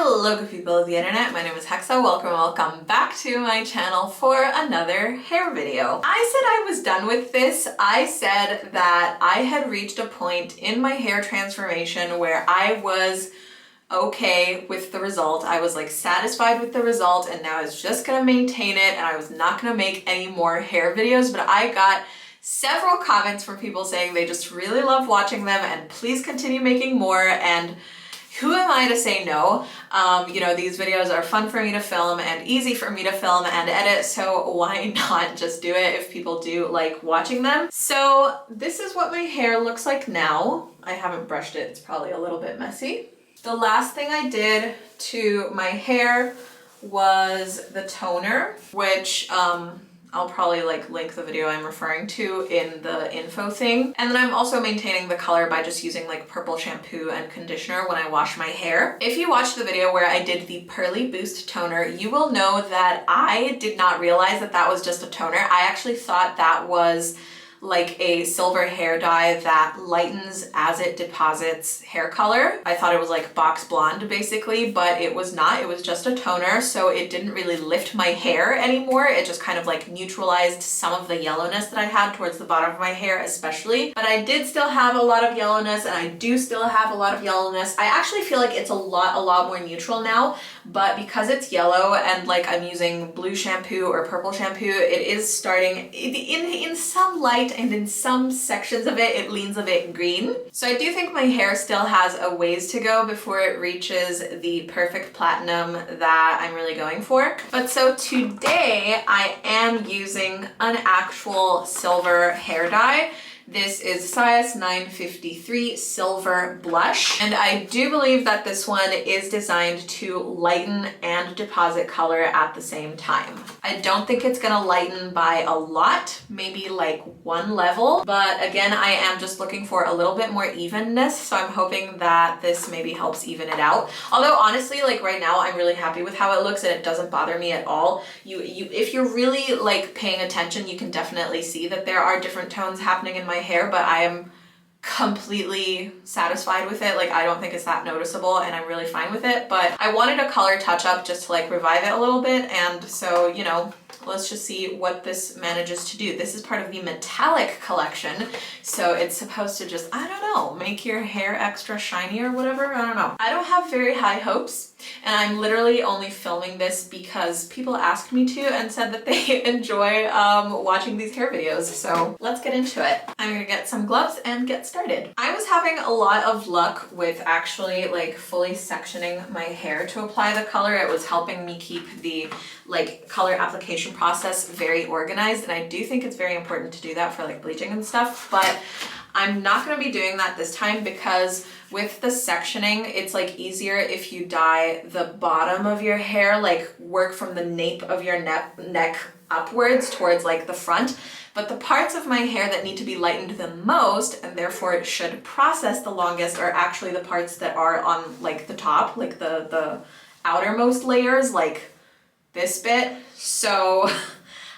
Hello good people of the internet, my name is Hexa. Welcome back to my channel for another hair video. I said I was done with this. I said that I had reached a point in my hair transformation where I was okay with the result. I was like satisfied with the result and now I was just gonna maintain it and I was not gonna make any more hair videos, but I got several comments from people saying they just really love watching them and please continue making more, and who am I to say no? You know, these videos are fun for me to film and easy for me to film and edit, so why not just do it if people do like watching them? So this is what my hair looks like now. I haven't brushed it, it's probably a little bit messy. The last thing I did to my hair was the toner, which I'll probably like link the video I'm referring to in the info thing. And then I'm also maintaining the color by just using like purple shampoo and conditioner when I wash my hair. If you watched the video where I did the Pearly Boost toner, you will know that I did not realize that that was just a toner. I actually thought that was like a silver hair dye that lightens as it deposits hair color. I thought it was like box blonde basically, but it was not. It was just a toner, so it didn't really lift my hair anymore. It just kind of like neutralized some of the yellowness that I had towards the bottom of my hair especially. But I did still have a lot of yellowness, and I do still have a lot of yellowness. I actually feel like it's a lot more neutral now, but because it's yellow and like I'm using blue shampoo or purple shampoo, it is starting in some light, and in some sections of it, it leans a bit green. So I do think my hair still has a ways to go before it reaches the perfect platinum that I'm really going for. But so today I am using an actual silver hair dye. This is Syoss 953 Silver Blush, and I do believe that this one is designed to lighten and deposit color at the same time. I don't think it's gonna lighten by a lot, maybe like one level, but again, I am just looking for a little bit more evenness, so I'm hoping that this maybe helps even it out. Although honestly, like right now, I'm really happy with how it looks and it doesn't bother me at all. If you're really like paying attention, you can definitely see that there are different tones happening in my hair, but I am completely satisfied with it. Like, I don't think it's that noticeable and I'm really fine with it, but I wanted a color touch up just to like revive it a little bit, and so, you know, let's just see what this manages to do. This is part of the metallic collection, so it's supposed to just, I don't know, make your hair extra shiny or whatever. I don't know. I don't have very high hopes, and I'm literally only filming this because people asked me to and said that they enjoy watching these hair videos, so let's get into it. I'm gonna get some gloves and get started. I was having a lot of luck with actually like fully sectioning my hair to apply the color. It was helping me keep the like color application process very organized, and I do think it's very important to do that for like bleaching and stuff, but I'm not going to be doing that this time because with the sectioning, it's like easier if you dye the bottom of your hair, like work from the nape of your neck upwards towards like the front. But the parts of my hair that need to be lightened the most, and therefore it should process the longest, are actually the parts that are on like the top, like the outermost layers, like this bit. So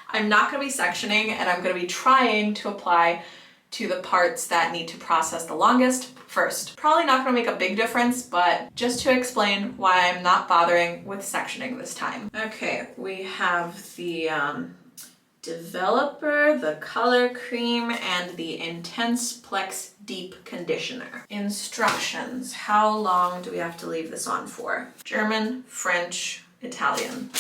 I'm not going to be sectioning, and I'm going to be trying to apply to the parts that need to process the longest first. Probably not going to make a big difference, but just to explain why I'm not bothering with sectioning this time. Okay, we have the developer, the color cream, and the Intense Plex Deep Conditioner. Instructions. How long do we have to leave this on for? German, French, Italian.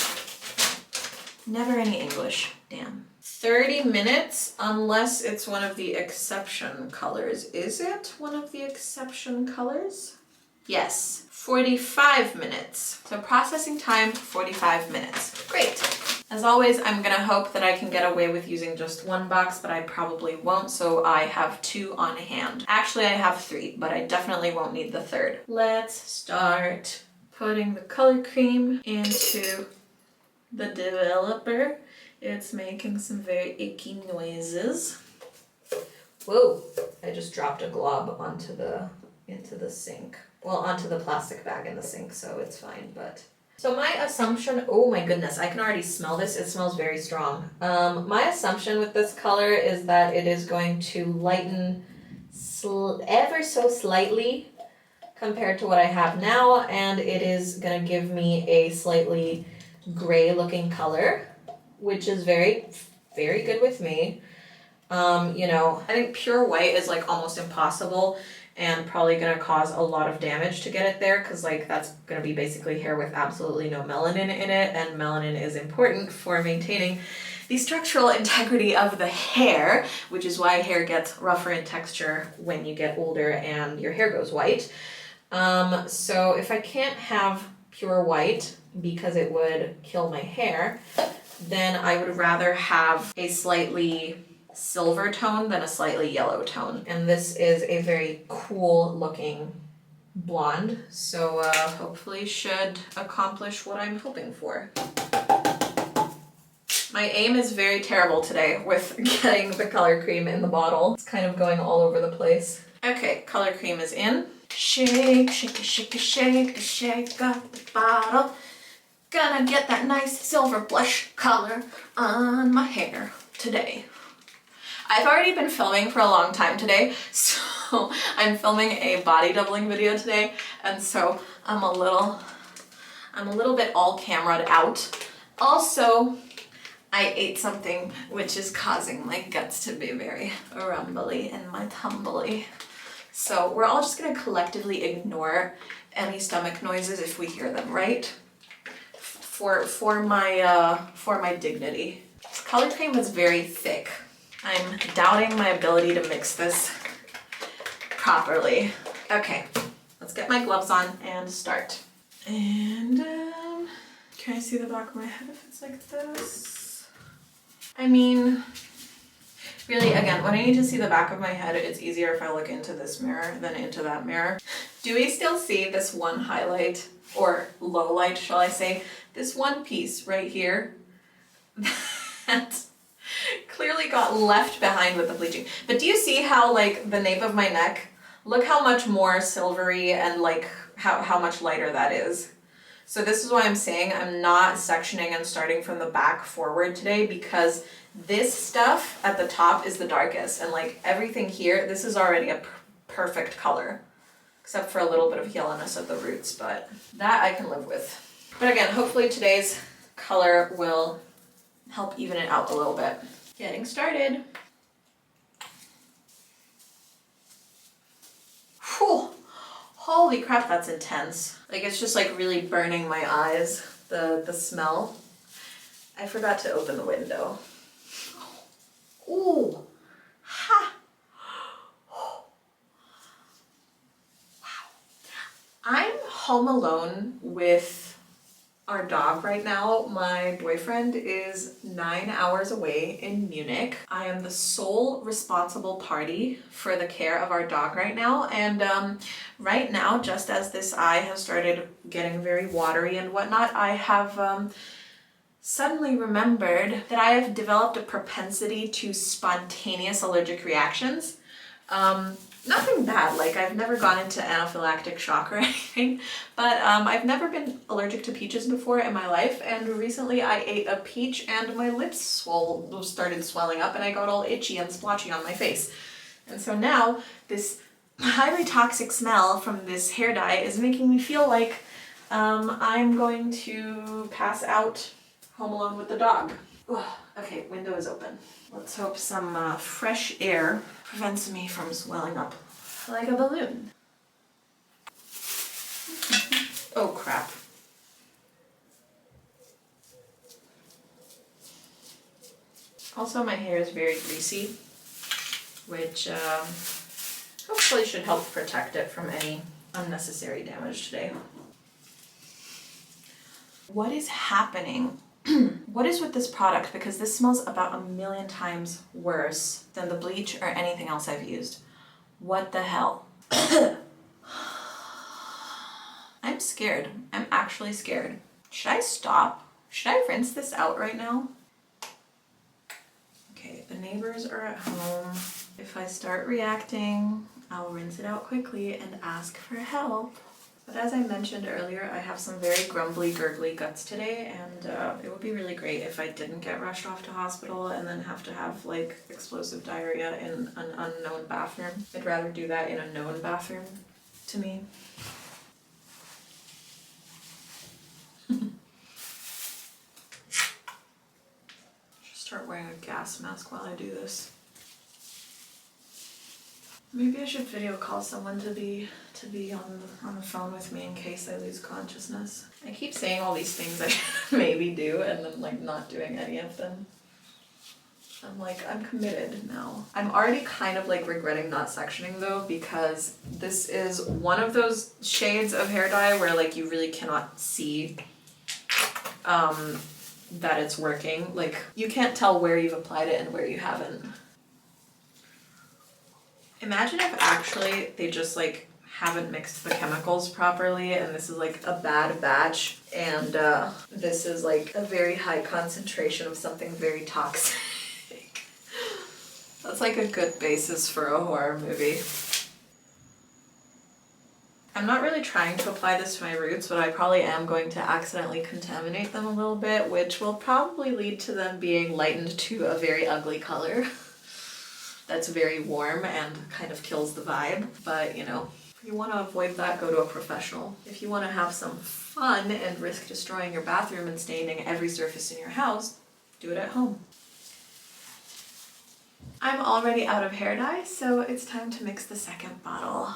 Never any English, damn. 30 minutes, unless it's one of the exception colors. Is it one of the exception colors? Yes, 45 minutes. So processing time, 45 minutes. Great. As always, I'm gonna hope that I can get away with using just one box, but I probably won't, so I have 2 on hand. Actually, I have 3, but I definitely won't need the third. Let's start putting the color cream into the developer. It's making some very icky noises. Whoa, I just dropped a glob into the sink. Well, onto the plastic bag in the sink, so it's fine, but. So my assumption, oh my goodness, I can already smell this. It smells very strong. My assumption with this color is that it is going to lighten ever so slightly compared to what I have now, and it is gonna give me a slightly gray looking color, which is very, very good with me. You know, I think pure white is like almost impossible and probably gonna cause a lot of damage to get it there, because like that's gonna be basically hair with absolutely no melanin in it, and melanin is important for maintaining the structural integrity of the hair, which is why hair gets rougher in texture when you get older and your hair goes white. So if I can't have pure white because it would kill my hair, then I would rather have a slightly silver tone than a slightly yellow tone. And this is a very cool looking blonde, so hopefully should accomplish what I'm hoping for. My aim is very terrible today with getting the color cream in the bottle. It's kind of going all over the place. Okay, color cream is in. Shake, shake, shake, shake, shake up the bottle. Gonna get that nice silver blush color on my hair today. I've already been filming for a long time today, so I'm filming a body doubling video today, and so I'm a little bit all cameraed out. Also, I ate something which is causing my guts to be very rumbly and my tumbly. So we're all just gonna collectively ignore any stomach noises if we hear them, right? For my dignity. This color cream is very thick. I'm doubting my ability to mix this properly. Okay, let's get my gloves on and start. And can I see the back of my head if it's like this? I mean, really, again, when I need to see the back of my head, it's easier if I look into this mirror than into that mirror. Do we still see this one highlight, or low light, shall I say? This one piece right here that clearly got left behind with the bleaching. But do you see how like the nape of my neck, look how much more silvery and like how much lighter that is. So this is why I'm saying I'm not sectioning and starting from the back forward today, because this stuff at the top is the darkest, and like everything here, this is already a perfect color, except for a little bit of yellowness at the roots, but that I can live with. But again, hopefully today's color will help even it out a little bit. Getting started. Whew. Holy crap, that's intense. Like it's just like really burning my eyes, the smell. I forgot to open the window. Ooh. Ha. Wow. I'm home alone with our dog right now. My boyfriend is 9 hours away in Munich. I am the sole responsible party for the care of our dog right now, and right now, just as this eye has started getting very watery and whatnot, I have suddenly remembered that I have developed a propensity to spontaneous allergic reactions. Nothing bad, like I've never gone into anaphylactic shock or anything, but I've never been allergic to peaches before in my life, and recently I ate a peach and my lips started swelling up and I got all itchy and splotchy on my face. And so now this highly toxic smell from this hair dye is making me feel like I'm going to pass out home alone with the dog. Ugh. Okay, window is open. Let's hope some fresh air prevents me from swelling up like a balloon. Oh crap. Also, my hair is very greasy, which hopefully should help protect it from any unnecessary damage today. What is happening? What is with this product? Because this smells about 1,000,000 times worse than the bleach or anything else I've used. What the hell? I'm scared. I'm actually scared. Should I stop? Should I rinse this out right now? Okay, the neighbors are at home. If I start reacting, I'll rinse it out quickly and ask for help. But as I mentioned earlier, I have some very grumbly, gurgly guts today, and it would be really great if I didn't get rushed off to hospital and then have to have like explosive diarrhea in an unknown bathroom. I'd rather do that in a known bathroom to me. Start wearing a gas mask while I do this. Maybe I should video call someone to be on the phone with me in case I lose consciousness. I keep saying all these things I should maybe do and then like not doing any of them. I'm like, I'm committed now. I'm already kind of like regretting not sectioning though, because this is one of those shades of hair dye where like you really cannot see that it's working. Like you can't tell where you've applied it and where you haven't. Imagine if actually they just like haven't mixed the chemicals properly and this is like a bad batch and this is like a very high concentration of something very toxic. That's like a good basis for a horror movie. I'm not really trying to apply this to my roots, but I probably am going to accidentally contaminate them a little bit, which will probably lead to them being lightened to a very ugly color. That's very warm and kind of kills the vibe. But you know, if you want to avoid that, go to a professional. If you want to have some fun and risk destroying your bathroom and staining every surface in your house, do it at home. I'm already out of hair dye, so it's time to mix the second bottle.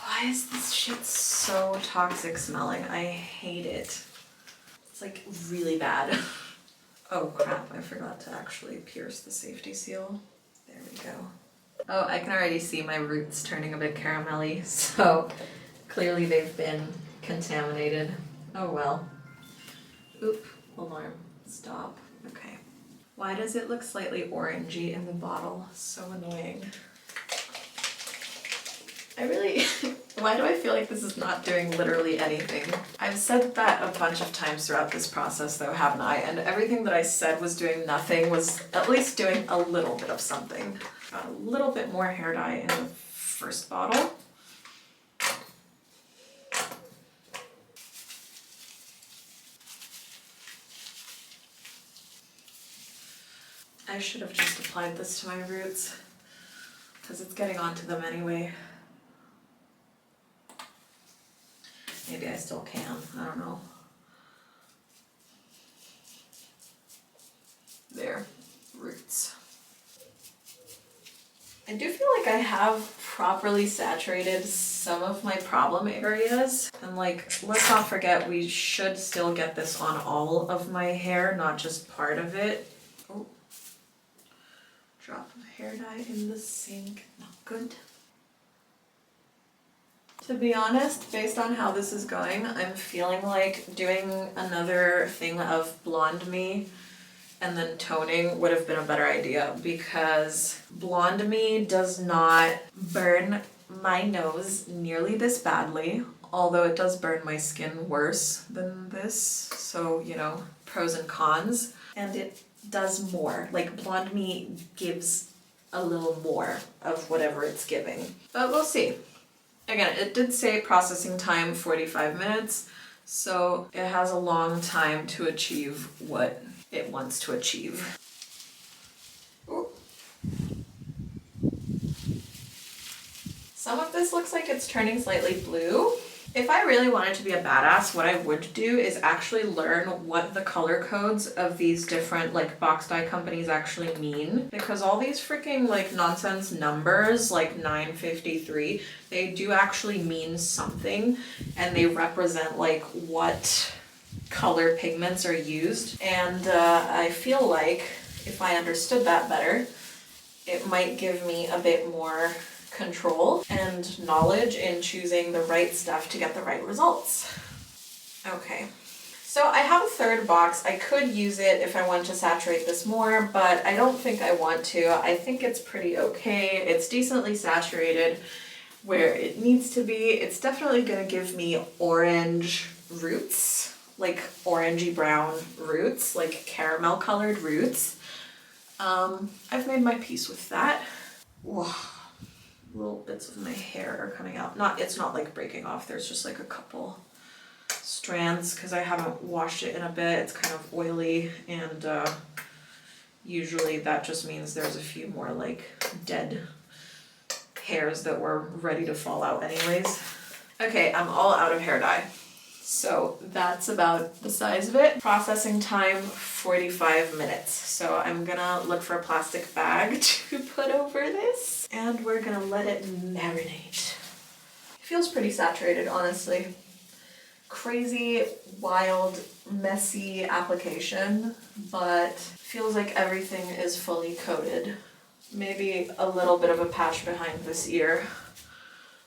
Why is this shit so toxic smelling? I hate it. It's like really bad. Oh crap, I forgot to actually pierce the safety seal. There we go. Oh, I can already see my roots turning a bit caramelly, so clearly they've been contaminated. Oh well. Oop, alarm. Stop. Okay. Why does it look slightly orangey in the bottle? So annoying. Why do I feel like this is not doing literally anything? I've said that a bunch of times throughout this process though, haven't I? And everything that I said was doing nothing was at least doing a little bit of something. Got a little bit more hair dye in the first bottle. I should have just applied this to my roots because it's getting onto them anyway. Maybe I still can, I don't know. There, roots. I do feel like I have properly saturated some of my problem areas. And like, let's not forget, we should still get this on all of my hair, not just part of it. Oh, drop of hair dye in the sink, not good. To be honest, based on how this is going, I'm feeling like doing another thing of Blonde Me and then toning would have been a better idea, because Blonde Me does not burn my nose nearly this badly, although it does burn my skin worse than this. So, you know, pros and cons. And it does more. Like Blonde Me gives a little more of whatever it's giving. But we'll see. Again, it did say processing time 45 minutes, so it has a long time to achieve what it wants to achieve. Ooh. Some of this looks like it's turning slightly blue. If I really wanted to be a badass, what I would do is actually learn what the color codes of these different like box dye companies actually mean, because all these freaking like nonsense numbers like 953, they do actually mean something and they represent like what color pigments are used. And I feel like if I understood that better, it might give me a bit more control and knowledge in choosing the right stuff to get the right results. Okay, so I have a third box. I could use it if I wanted to saturate this more, but I don't think I want to. I think it's pretty okay. It's decently saturated where it needs to be. It's definitely gonna give me orange roots, like orangey brown roots, like caramel colored roots. I've made my peace with that. Whoa. Little bits of my hair are coming out. It's not like breaking off, there's just like a couple strands because I haven't washed it in a bit. It's kind of oily, and usually that just means there's a few more like dead hairs that were ready to fall out anyways. Okay, I'm all out of hair dye. So that's about the size of it. Processing time, 45 minutes. So I'm gonna look for a plastic bag to put over this and we're gonna let it marinate. It feels pretty saturated, honestly. Crazy, wild, messy application, but feels like everything is fully coated. Maybe a little bit of a patch behind this ear.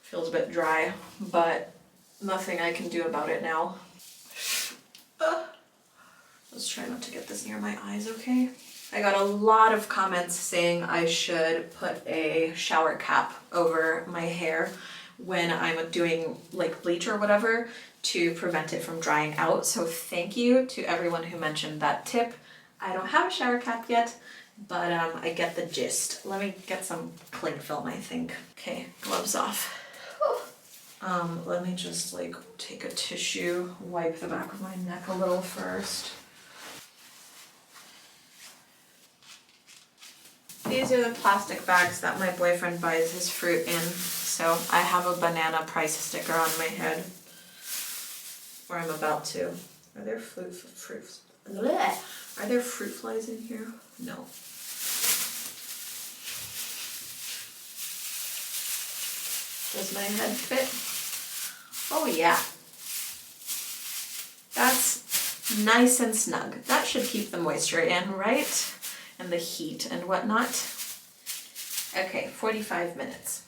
Feels a bit dry, but nothing I can do about it now. Let's try not to get this near my eyes, okay? I got a lot of comments saying I should put a shower cap over my hair when I'm doing like bleach or whatever to prevent it from drying out. So thank you to everyone who mentioned that tip. I don't have a shower cap yet, but I get the gist. Let me get some cling film, I think. Okay, gloves off. Let me just like take a tissue, wipe the back of my neck a little first. These are the plastic bags that my boyfriend buys his fruit in. So I have a banana price sticker on my head. Or I'm about to. Are there fruit flies in here? No. Does my head fit? Oh yeah. That's nice and snug. That should keep the moisture in, right? And the heat and whatnot. Okay, 45 minutes.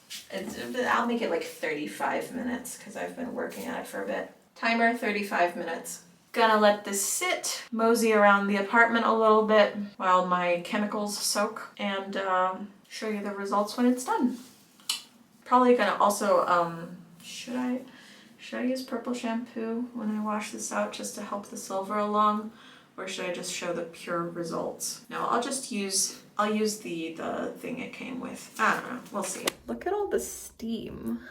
I'll make it like 35 minutes because I've been working at it for a bit. Timer, 35 minutes. Gonna let this sit, mosey around the apartment a little bit while my chemicals soak, and show you the results when it's done. Probably gonna also, should I use purple shampoo when I wash this out just to help the silver along? Or should I just show the pure results? No, I'll use the thing it came with. I don't know, we'll see. Look at all the steam.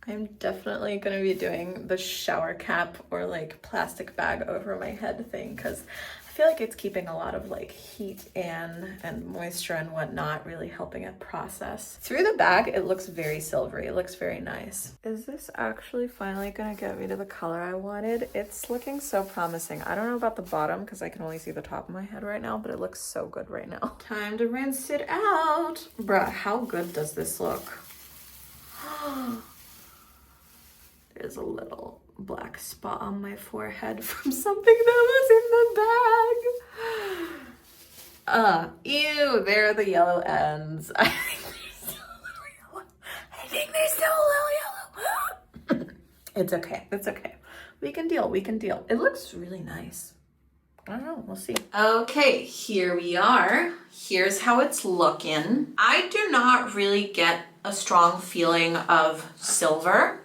I'm definitely gonna be doing the shower cap or like plastic bag over my head thing because I feel like it's keeping a lot of like heat in and moisture and whatnot, really helping it process. Through the bag, it looks very silvery. It looks very nice. Is this actually finally gonna get me to the color I wanted? It's looking so promising. I don't know about the bottom because I can only see the top of my head right now, but it looks so good right now. Time to rinse it out. Bruh, how good does this look? There's a little black spot on my forehead from something that was in the bag. Ew, there are the yellow ends. I think they're still a little yellow. It's okay, it's okay. We can deal. It looks really nice. I don't know, we'll see. Okay, here we are. Here's how it's looking. I do not really get a strong feeling of silver.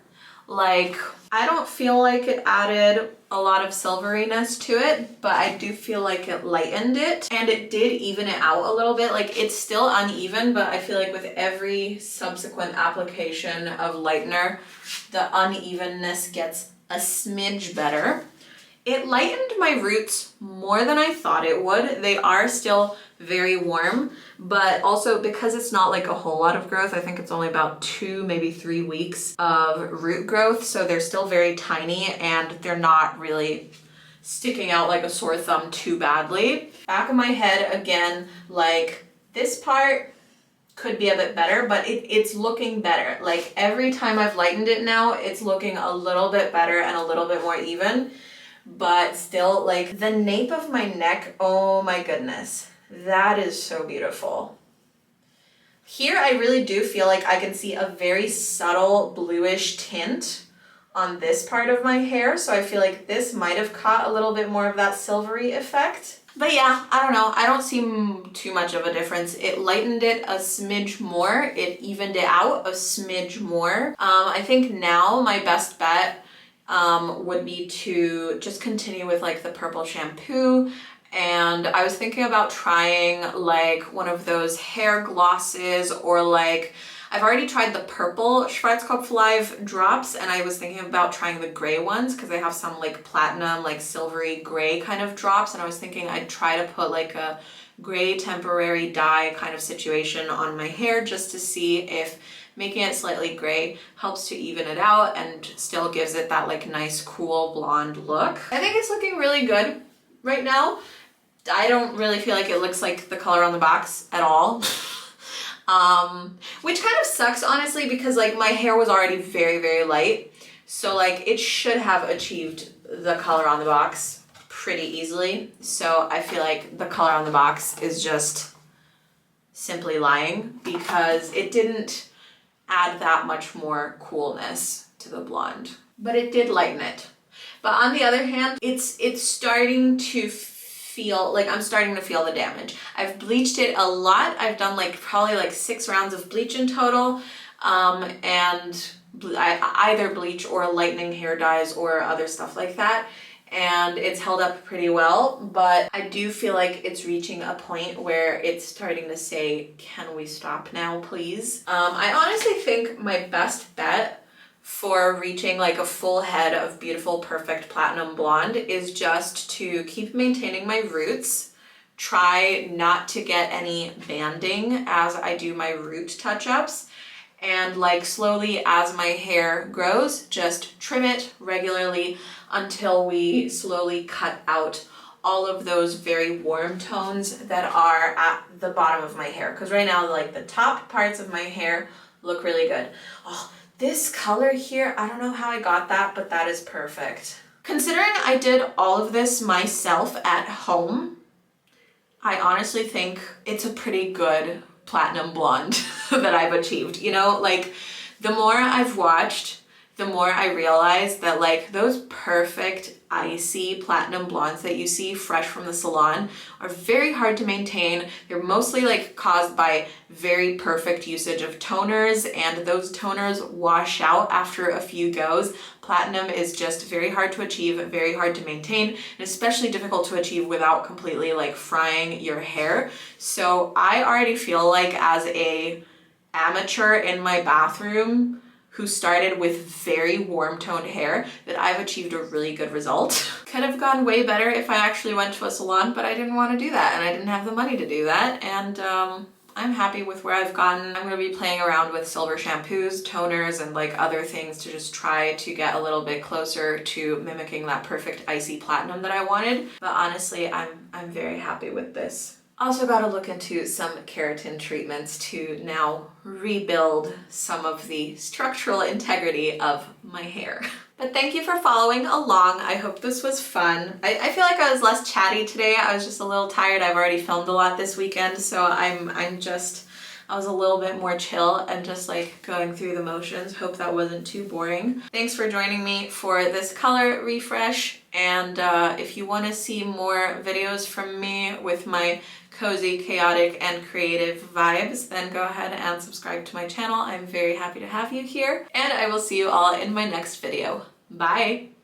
Like, I don't feel like it added a lot of silveriness to it, but I do feel like it lightened it and it did even it out a little bit. Like, it's still uneven, but I feel like with every subsequent application of lightener, the unevenness gets a smidge better. It lightened my roots more than I thought it would. They are still very warm, but also because it's not like a whole lot of growth, I think it's only about 2, maybe 3 weeks of root growth. So they're still very tiny and they're not really sticking out like a sore thumb too badly. Back of my head, again, like this part could be a bit better, but it's looking better. Like every time I've lightened it now, it's looking a little bit better and a little bit more even. But still, like the nape of my neck, oh my goodness, that is so beautiful. Here I really do feel like I can see a very subtle bluish tint on this part of my hair, so I feel like this might have caught a little bit more of that silvery effect. But yeah, I don't know, I don't see too much of a difference. It lightened it a smidge more, it evened it out a smidge more. I think now my best bet would be to just continue with like the purple shampoo, and I was thinking about trying like one of those hair glosses, or like I've already tried the purple Schwarzkopf Live drops, and I was thinking about trying the gray ones because they have some like platinum, like silvery gray kind of drops, and I was thinking I'd try to put like a gray temporary dye kind of situation on my hair just to see if making it slightly gray helps to even it out and still gives it that like nice cool blonde look. I think it's looking really good right now. I don't really feel like it looks like the color on the box at all. Which kind of sucks honestly, because like my hair was already very, very light. So like it should have achieved the color on the box pretty easily. So I feel like the color on the box is just simply lying because it didn't add that much more coolness to the blonde, but it did lighten it. But on the other hand, it's starting to feel like I'm starting to feel the damage. I've bleached it a lot. I've done like probably like 6 rounds of bleach in total, and I either bleach or lightening hair dyes or other stuff like that. And it's held up pretty well, but I do feel like it's reaching a point where it's starting to say, can we stop now, please? I honestly think my best bet for reaching like a full head of beautiful, perfect platinum blonde is just to keep maintaining my roots, try not to get any banding as I do my root touch-ups, and like slowly as my hair grows, just trim it regularly until we slowly cut out all of those very warm tones that are at the bottom of my hair. Because right now, like the top parts of my hair look really good. Oh, this color here, I don't know how I got that, but that is perfect. Considering I did all of this myself at home, I honestly think it's a pretty good platinum blonde that I've achieved. You know, like the more I've watched, the more I realize that like those perfect icy platinum blondes that you see fresh from the salon are very hard to maintain. They're mostly like caused by very perfect usage of toners, and those toners wash out after a few goes. Platinum is just very hard to achieve, very hard to maintain, and especially difficult to achieve without completely like frying your hair. So I already feel like as a amateur in my bathroom who started with very warm toned hair, that I've achieved a really good result. Could have gone way better if I actually went to a salon, but I didn't want to do that and I didn't have the money to do that. And I'm happy with where I've gotten. I'm gonna be playing around with silver shampoos, toners, and like other things to just try to get a little bit closer to mimicking that perfect icy platinum that I wanted. But honestly, I'm very happy with this. Also got to look into some keratin treatments to now rebuild some of the structural integrity of my hair. But thank you for following along. I hope this was fun. I feel like I was less chatty today. I was just a little tired. I've already filmed a lot this weekend, so I was a little bit more chill and just like going through the motions. Hope that wasn't too boring. Thanks for joining me for this color refresh. And if you want to see more videos from me with my cozy, chaotic, and creative vibes, then go ahead and subscribe to my channel. I'm very happy to have you here, and I will see you all in my next video. Bye!